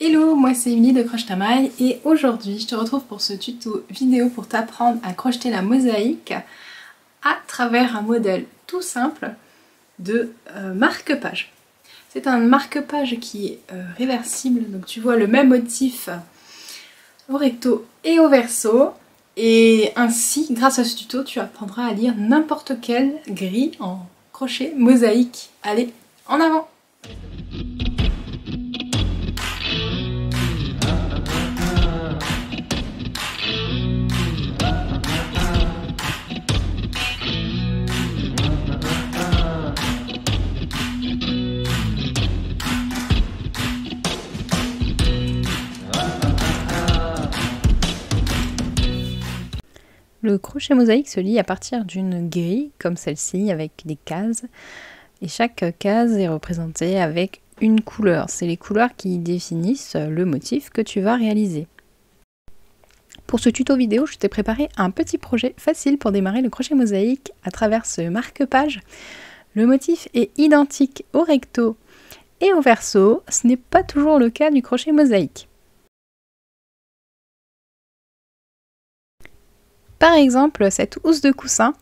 Hello, moi c'est Émilie de Croche ta maille et aujourd'hui je te retrouve pour ce tuto vidéo pour t'apprendre à crocheter la mosaïque à travers un modèle tout simple de marque-page. C'est un marque-page qui est réversible, donc tu vois le même motif au recto et au verso, et ainsi grâce à ce tuto tu apprendras à lire n'importe quelle grille en crochet mosaïque. Allez, en avant! Le crochet mosaïque se lie à partir d'une grille comme celle-ci avec des cases et chaque case est représentée avec une couleur. C'est les couleurs qui définissent le motif que tu vas réaliser. Pour ce tuto vidéo, je t'ai préparé un petit projet facile pour démarrer le crochet mosaïque à travers ce marque-page. Le motif est identique au recto et au verso, ce n'est pas toujours le cas du crochet mosaïque. Par exemple, cette housse de coussin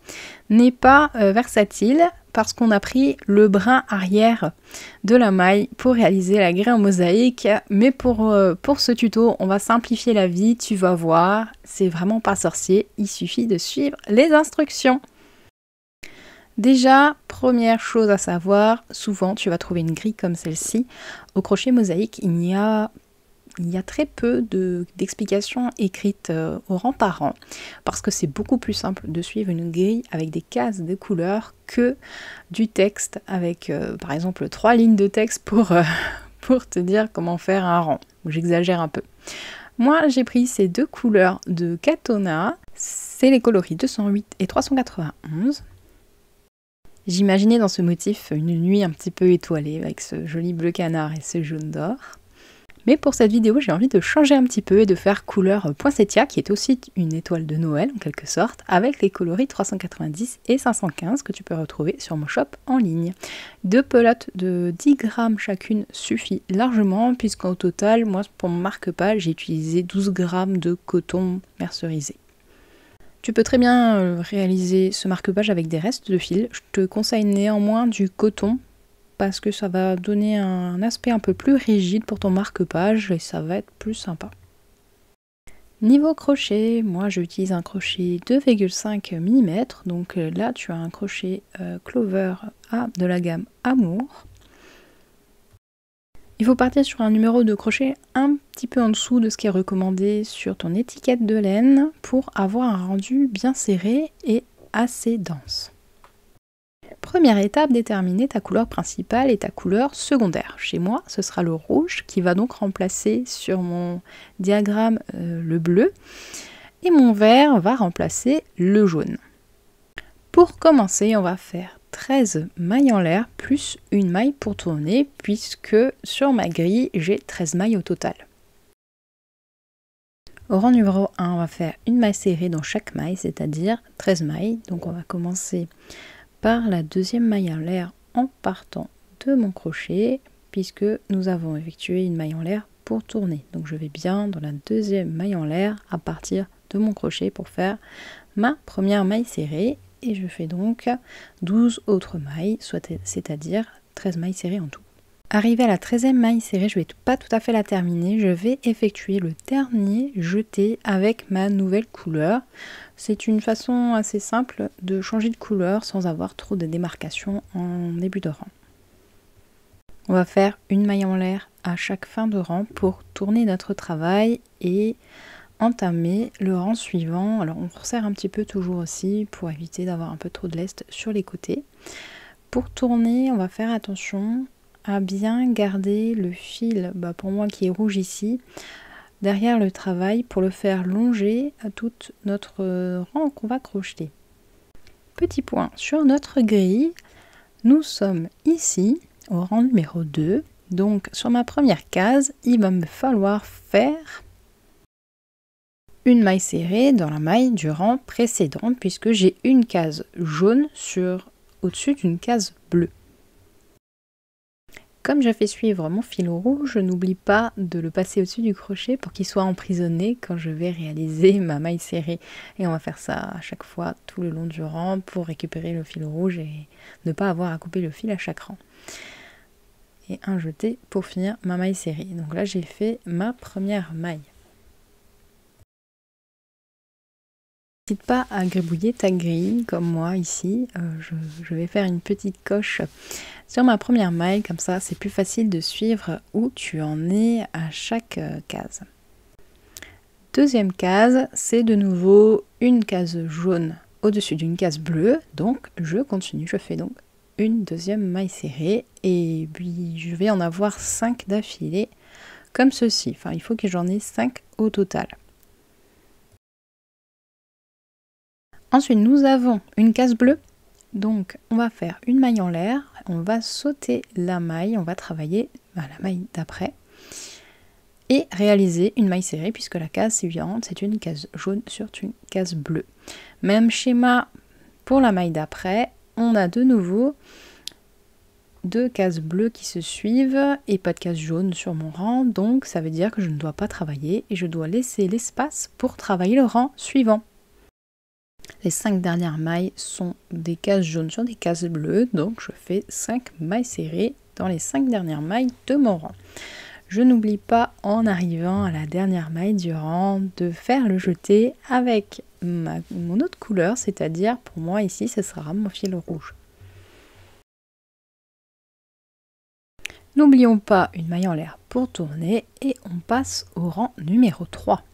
n'est pas versatile parce qu'on a pris le brin arrière de la maille pour réaliser la grille en mosaïque. Mais pour ce tuto, on va simplifier la vie, tu vas voir, c'est vraiment pas sorcier, il suffit de suivre les instructions. Déjà, première chose à savoir, souvent tu vas trouver une grille comme celle-ci. Au crochet mosaïque, il y a très peu d'explications écrites au rang par rang parce que c'est beaucoup plus simple de suivre une grille avec des cases de couleurs que du texte avec par exemple 3 lignes de texte pour te dire comment faire un rang. J'exagère un peu. Moi j'ai pris ces deux couleurs de Katona, c'est les coloris 208 et 391. J'imaginais dans ce motif une nuit un petit peu étoilée avec ce joli bleu canard et ce jaune d'or. Mais pour cette vidéo, j'ai envie de changer un petit peu et de faire couleur poinsettia, qui est aussi une étoile de Noël en quelque sorte, avec les coloris 390 et 515 que tu peux retrouver sur mon shop en ligne. 2 pelotes de 10 grammes chacune suffit largement, puisqu'au total, moi pour mon marque-page, j'ai utilisé 12 grammes de coton mercerisé. Tu peux très bien réaliser ce marque-page avec des restes de fil. Je te conseille néanmoins du coton, parce que ça va donner un aspect un peu plus rigide pour ton marque-page et ça va être plus sympa. Niveau crochet, moi j'utilise un crochet 2,5 mm, donc là tu as un crochet Clover A de la gamme Amour. Il faut partir sur un numéro de crochet un petit peu en dessous de ce qui est recommandé sur ton étiquette de laine pour avoir un rendu bien serré et assez dense. Première étape, déterminer ta couleur principale et ta couleur secondaire. Chez moi, ce sera le rouge qui va donc remplacer sur mon diagramme le bleu et mon vert va remplacer le jaune. Pour commencer, on va faire 13 mailles en l'air plus une maille pour tourner puisque sur ma grille, j'ai 13 mailles au total. Au rang numéro 1, on va faire une maille serrée dans chaque maille, c'est-à-dire 13 mailles. Donc on va commencer par la deuxième maille en l'air en partant de mon crochet puisque nous avons effectué une maille en l'air pour tourner. Donc je vais bien dans la deuxième maille en l'air à partir de mon crochet pour faire ma première maille serrée et je fais donc 12 autres mailles, c'est-à-dire 13 mailles serrées en tout. Arrivé à la 13e maille serrée, je ne vais pas tout à fait la terminer, je vais effectuer le dernier jeté avec ma nouvelle couleur. C'est une façon assez simple de changer de couleur sans avoir trop de démarcation en début de rang. On va faire une maille en l'air à chaque fin de rang pour tourner notre travail et entamer le rang suivant. Alors on resserre un petit peu toujours aussi pour éviter d'avoir un peu trop de lest sur les côtés. Pour tourner, on va faire attention à bien garder le fil, pour moi qui est rouge ici, derrière le travail pour le faire longer à toute notre rang qu'on va crocheter. Petit point sur notre grille, nous sommes ici au rang numéro 2, donc sur ma première case, il va me falloir faire une maille serrée dans la maille du rang précédent puisque j'ai une case jaune au-dessus d'une case bleue. Comme j'ai fait suivre mon fil rouge, je n'oublie pas de le passer au-dessus du crochet pour qu'il soit emprisonné quand je vais réaliser ma maille serrée. Et on va faire ça à chaque fois tout le long du rang pour récupérer le fil rouge et ne pas avoir à couper le fil à chaque rang. Et un jeté pour finir ma maille serrée. Donc là j'ai fait ma première maille. N'hésite pas à gribouiller ta grille comme moi ici. Je vais faire une petite coche sur ma première maille, comme ça c'est plus facile de suivre où tu en es à chaque case. Deuxième case, c'est de nouveau une case jaune au-dessus d'une case bleue, donc je continue, je fais donc une deuxième maille serrée et puis je vais en avoir 5 d'affilée comme ceci. Enfin, il faut que j'en ai 5 au total. Ensuite, nous avons une case bleue, donc on va faire une maille en l'air, on va sauter la maille, on va travailler la maille d'après et réaliser une maille serrée puisque la case suivante c'est une case jaune sur une case bleue. Même schéma pour la maille d'après, on a de nouveau 2 cases bleues qui se suivent et pas de case jaune sur mon rang, donc ça veut dire que je ne dois pas travailler et je dois laisser l'espace pour travailler le rang suivant. Les 5 dernières mailles sont des cases jaunes sur des cases bleues, donc je fais 5 mailles serrées dans les 5 dernières mailles de mon rang. Je n'oublie pas en arrivant à la dernière maille du rang de faire le jeté avec mon autre couleur, c'est-à-dire pour moi ici ce sera mon fil rouge. N'oublions pas une maille en l'air pour tourner et on passe au rang numéro 3.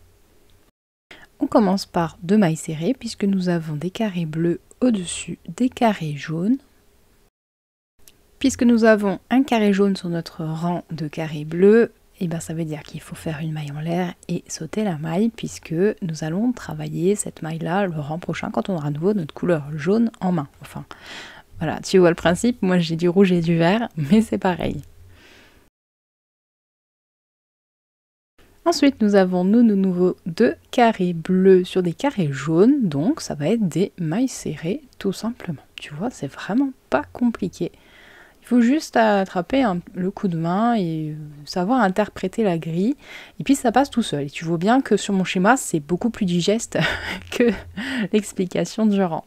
On commence par 2 mailles serrées puisque nous avons des carrés bleus au-dessus des carrés jaunes. Puisque nous avons un carré jaune sur notre rang de carrés bleus, et ben ça veut dire qu'il faut faire une maille en l'air et sauter la maille puisque nous allons travailler cette maille-là le rang prochain quand on aura à nouveau notre couleur jaune en main. Enfin, voilà, tu vois le principe, moi j'ai du rouge et du vert, mais c'est pareil. Ensuite, nous avons de nouveau 2 carrés bleus sur des carrés jaunes, donc ça va être des mailles serrées tout simplement. Tu vois, c'est vraiment pas compliqué. Il faut juste attraper le coup de main et savoir interpréter la grille, et puis ça passe tout seul. Et tu vois bien que sur mon schéma, c'est beaucoup plus digeste que l'explication du rang.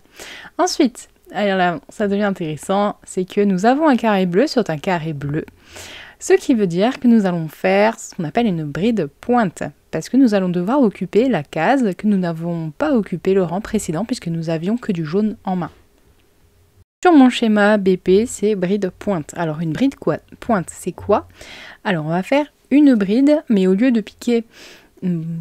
Ensuite, alors là, ça devient intéressant, c'est que nous avons un carré bleu sur un carré bleu. Ce qui veut dire que nous allons faire ce qu'on appelle une bride pointe, parce que nous allons devoir occuper la case que nous n'avons pas occupé le rang précédent, puisque nous avions que du jaune en main. Sur mon schéma BP, c'est bride pointe. Alors une bride pointe, c'est quoi? Alors on va faire une bride, mais au lieu de piquer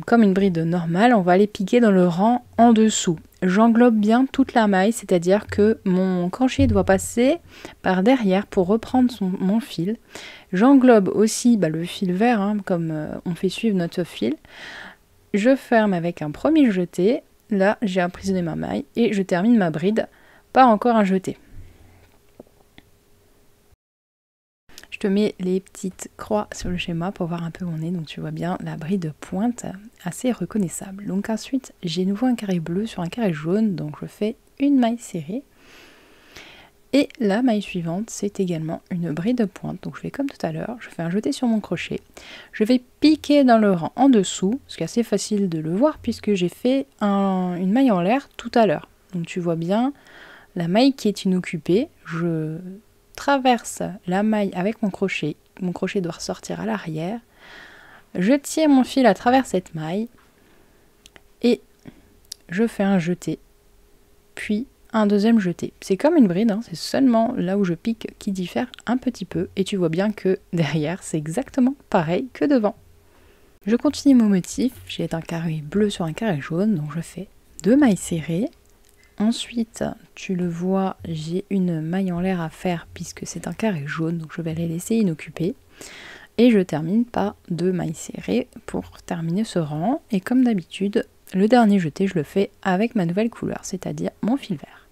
comme une bride normale, on va aller piquer dans le rang en dessous. J'englobe bien toute la maille, c'est-à-dire que mon crochet doit passer par derrière pour reprendre mon fil. J'englobe aussi le fil vert, hein, comme on fait suivre notre fil. Je ferme avec un premier jeté. Là, j'ai emprisonné ma maille et je termine ma bride par encore un jeté. Je te mets les petites croix sur le schéma pour voir un peu où on est. Donc tu vois bien la bride pointe assez reconnaissable. Donc ensuite, j'ai nouveau un carré bleu sur un carré jaune. Donc je fais une maille serrée. Et la maille suivante, c'est également une bride pointe. Donc je fais comme tout à l'heure, je fais un jeté sur mon crochet. Je vais piquer dans le rang en dessous, ce qui est assez facile de le voir puisque j'ai fait une maille en l'air tout à l'heure. Donc tu vois bien la maille qui est inoccupée. Je traverse la maille avec mon crochet doit ressortir à l'arrière, je tire mon fil à travers cette maille et je fais un jeté, puis un deuxième jeté. C'est comme une bride, hein, c'est seulement là où je pique qui diffère un petit peu et tu vois bien que derrière c'est exactement pareil que devant. Je continue mon motif, j'ai un carré bleu sur un carré jaune, donc je fais 2 mailles serrées. Ensuite, tu le vois, j'ai une maille en l'air à faire puisque c'est un carré jaune, donc je vais les laisser inoccupés. Et je termine par 2 mailles serrées pour terminer ce rang. Et comme d'habitude, le dernier jeté, je le fais avec ma nouvelle couleur, c'est-à-dire mon fil vert.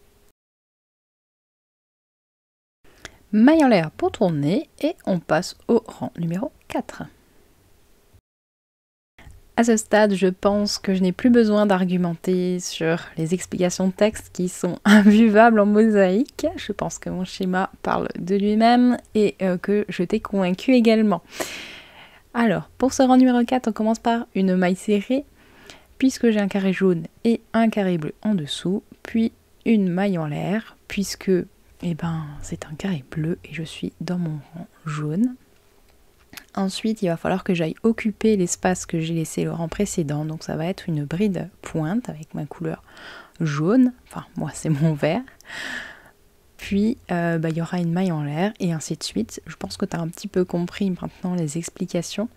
Maille en l'air pour tourner et on passe au rang numéro 4. À ce stade, je pense que je n'ai plus besoin d'argumenter sur les explications de texte qui sont inbuvables en mosaïque. Je pense que mon schéma parle de lui-même et que je t'ai convaincu également. Alors, pour ce rang numéro 4, on commence par une maille serrée, puisque j'ai un carré jaune et un carré bleu en dessous, puis une maille en l'air, puisque c'est un carré bleu et je suis dans mon rang jaune. Ensuite, il va falloir que j'aille occuper l'espace que j'ai laissé le rang précédent, donc ça va être une bride pointe avec ma couleur jaune, enfin moi c'est mon vert. Puis il y aura une maille en l'air et ainsi de suite. Je pense que tu as un petit peu compris maintenant les explications.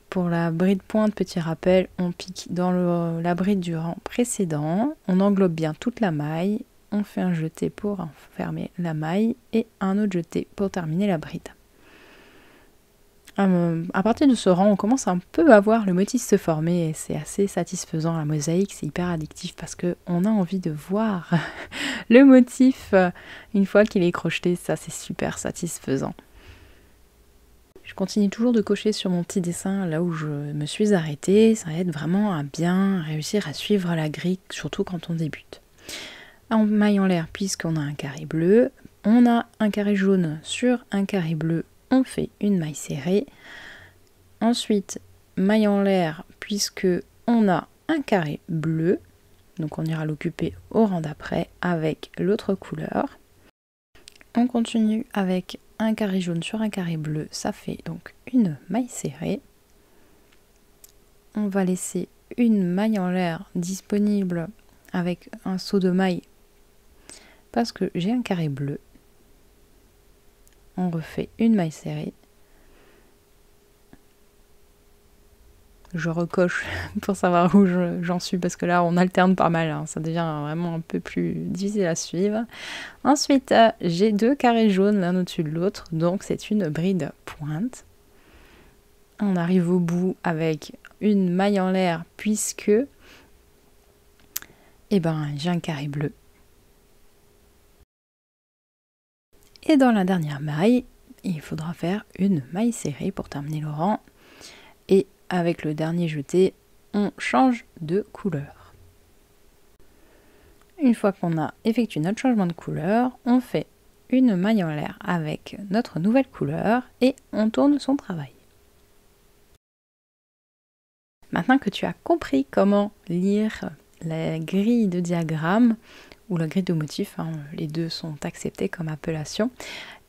Pour la bride pointe, petit rappel, on pique dans la bride du rang précédent, on englobe bien toute la maille, on fait un jeté pour fermer la maille et un autre jeté pour terminer la bride. À partir de ce rang, on commence un peu à voir le motif se former et c'est assez satisfaisant. La mosaïque, c'est hyper addictif parce qu'on a envie de voir le motif une fois qu'il est crocheté. Ça, c'est super satisfaisant. Je continue toujours de cocher sur mon petit dessin là où je me suis arrêtée. Ça aide vraiment à bien réussir à suivre la grille, surtout quand on débute. En maille en l'air, puisqu'on a un carré bleu, on a un carré jaune sur un carré bleu. On fait une maille serrée. Ensuite, maille en l'air, puisque on a un carré bleu. Donc on ira l'occuper au rang d'après avec l'autre couleur. On continue avec un carré jaune sur un carré bleu. Ça fait donc une maille serrée. On va laisser une maille en l'air disponible avec un saut de maille parce que j'ai un carré bleu. On refait une maille serrée. Je recoche pour savoir où j'en suis parce que là on alterne pas mal, hein. Ça devient vraiment un peu plus difficile à suivre. Ensuite j'ai deux carrés jaunes l'un au-dessus de l'autre, donc c'est une bride pointe. On arrive au bout avec une maille en l'air puisque j'ai un carré bleu. Et dans la dernière maille, il faudra faire une maille serrée pour terminer le rang. Et avec le dernier jeté, on change de couleur. Une fois qu'on a effectué notre changement de couleur, on fait une maille en l'air avec notre nouvelle couleur et on tourne son travail. Maintenant que tu as compris comment lire la grille de diagramme ou la grille de motifs, hein, les deux sont acceptés comme appellation,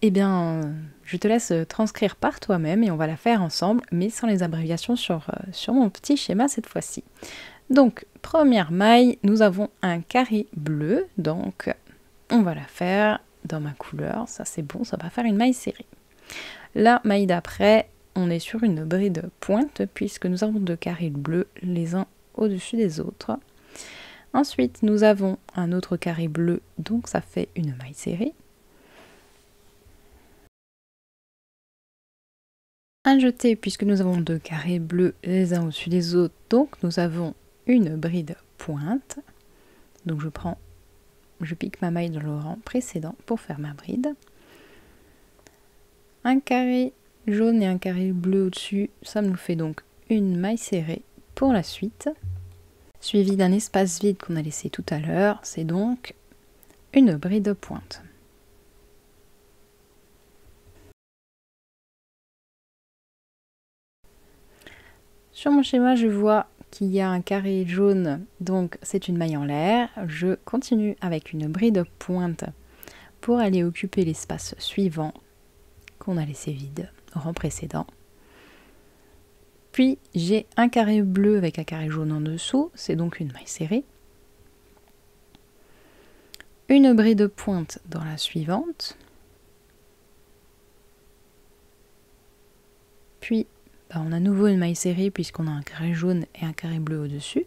je te laisse transcrire par toi-même et on va la faire ensemble, mais sans les abréviations sur mon petit schéma cette fois-ci. Donc, première maille, nous avons un carré bleu, donc on va la faire dans ma couleur, ça c'est bon, ça va faire une maille serrée. La maille d'après, on est sur une bride pointe, puisque nous avons deux carrés bleus les uns au-dessus des autres. Ensuite, nous avons un autre carré bleu, donc ça fait une maille serrée. Un jeté, puisque nous avons deux carrés bleus les uns au-dessus des autres, donc nous avons une bride pointe. Donc je pique ma maille dans le rang précédent pour faire ma bride. Un carré jaune et un carré bleu au-dessus, ça nous fait donc une maille serrée pour la suite. Suivi d'un espace vide qu'on a laissé tout à l'heure, c'est donc une bride pointe. Sur mon schéma, je vois qu'il y a un carré jaune, donc c'est une maille en l'air. Je continue avec une bride pointe pour aller occuper l'espace suivant qu'on a laissé vide au rang précédent. Puis j'ai un carré bleu avec un carré jaune en dessous, c'est donc une maille serrée. Une bride pointe dans la suivante. Puis on a à nouveau une maille serrée puisqu'on a un carré jaune et un carré bleu au-dessus.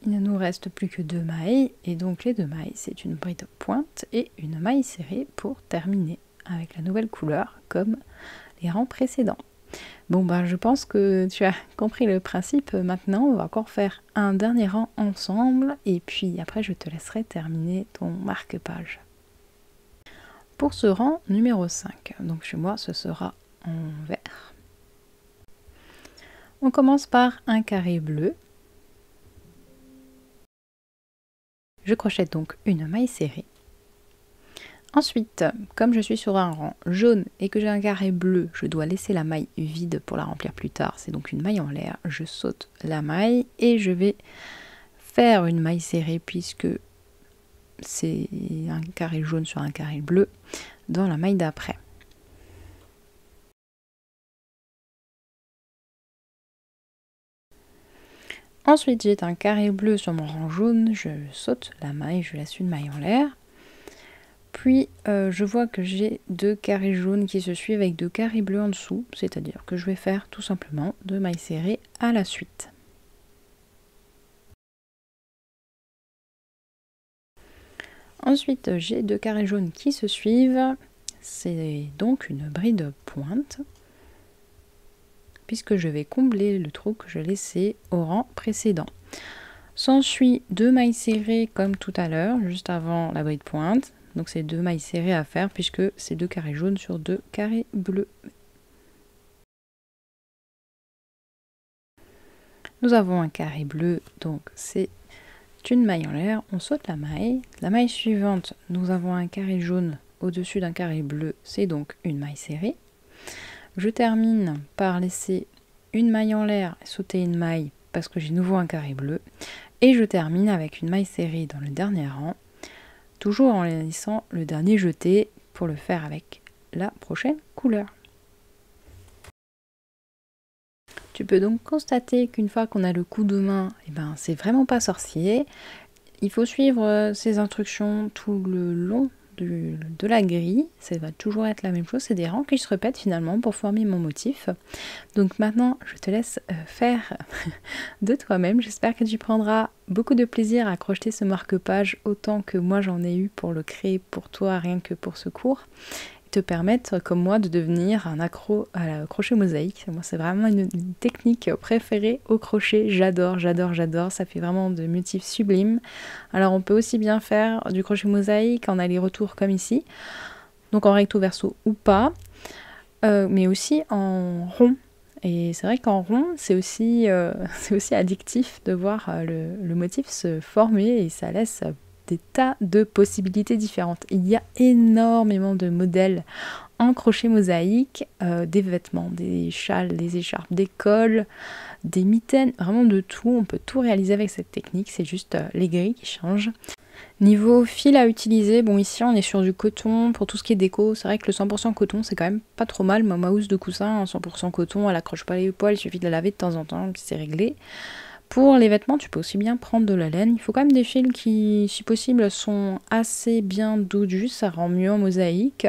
Il ne nous reste plus que deux mailles, et donc les deux mailles, c'est une bride pointe et une maille serrée pour terminer avec la nouvelle couleur comme les rangs précédents. Bon je pense que tu as compris le principe. Maintenant on va encore faire un dernier rang ensemble et puis après je te laisserai terminer ton marque-page. Pour ce rang numéro 5, donc chez moi ce sera en vert. On commence par un carré bleu. Je crochète donc une maille serrée. Ensuite, comme je suis sur un rang jaune et que j'ai un carré bleu, je dois laisser la maille vide pour la remplir plus tard. C'est donc une maille en l'air. Je saute la maille et je vais faire une maille serrée puisque c'est un carré jaune sur un carré bleu dans la maille d'après. Ensuite, j'ai un carré bleu sur mon rang jaune, je saute la maille, je laisse une maille en l'air. Puis, je vois que j'ai 2 carrés jaunes qui se suivent avec 2 carrés bleus en dessous, c'est-à-dire que je vais faire tout simplement 2 mailles serrées à la suite. Ensuite, j'ai 2 carrés jaunes qui se suivent, c'est donc une bride pointe, puisque je vais combler le trou que je laissais au rang précédent. S'ensuit 2 mailles serrées comme tout à l'heure, juste avant la bride pointe. Donc c'est 2 mailles serrées à faire puisque c'est 2 carrés jaunes sur 2 carrés bleus. Nous avons un carré bleu, donc c'est une maille en l'air, on saute la maille. La maille suivante, nous avons un carré jaune au-dessus d'un carré bleu, c'est donc une maille serrée. Je termine par laisser une maille en l'air, sauter une maille parce que j'ai nouveau un carré bleu. Et je termine avec une maille serrée dans le dernier rang, toujours en laissant le dernier jeté pour le faire avec la prochaine couleur. Tu peux donc constater qu'une fois qu'on a le coup de main, c'est vraiment pas sorcier. Il faut suivre ces instructions tout le long de la grille, ça va toujours être la même chose, c'est des rangs qui se répètent finalement pour former mon motif. Donc maintenant je te laisse faire de toi-même, j'espère que tu prendras beaucoup de plaisir à crocheter ce marque-page autant que moi j'en ai eu pour le créer pour toi rien que pour ce cours, et te permettre comme moi de devenir un accro à la crochet mosaïque. Moi c'est vraiment une technique préférée au crochet, j'adore, ça fait vraiment de motifs sublimes. Alors on peut aussi bien faire du crochet mosaïque en aller-retour comme ici, donc en recto verso ou pas, mais aussi en rond. Et c'est vrai qu'en rond, c'est aussi addictif de voir le motif se former et ça laisse des tas de possibilités différentes. Il y a énormément de modèles en crochet mosaïque, des vêtements, des châles, des écharpes, des cols, des mitaines, vraiment de tout. On peut tout réaliser avec cette technique, c'est juste les grilles qui changent. Niveau fil à utiliser, bon ici on est sur du coton pour tout ce qui est déco, c'est vrai que le 100% coton c'est quand même pas trop mal, ma housse de coussin en 100% coton, elle accroche pas les poils, il suffit de la laver de temps en temps, puis c'est réglé. Pour les vêtements tu peux aussi bien prendre de la laine, il faut quand même des fils qui si possible sont assez bien dodus, ça rend mieux en mosaïque.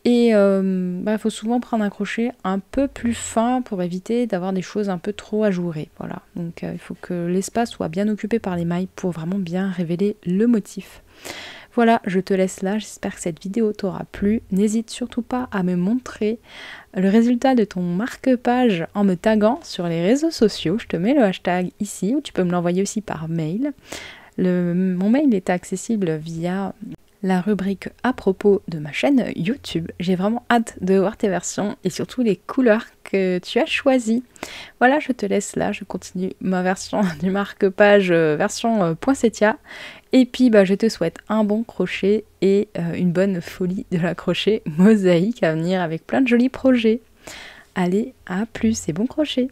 Et il faut souvent prendre un crochet un peu plus fin pour éviter d'avoir des choses un peu trop ajourées. Voilà. Donc il faut que l'espace soit bien occupé par les mailles pour vraiment bien révéler le motif. Voilà, je te laisse là, j'espère que cette vidéo t'aura plu. N'hésite surtout pas à me montrer le résultat de ton marque-page en me taguant sur les réseaux sociaux. Je te mets le hashtag ici ou tu peux me l'envoyer aussi par mail. Mon mail est accessible via la rubrique à propos de ma chaîne YouTube. J'ai vraiment hâte de voir tes versions et surtout les couleurs que tu as choisies. Voilà, je te laisse là, je continue ma version du marque-page version poinsettia. Et puis je te souhaite un bon crochet et une bonne folie de la crochet mosaïque à venir avec plein de jolis projets. Allez, à plus et bon crochet!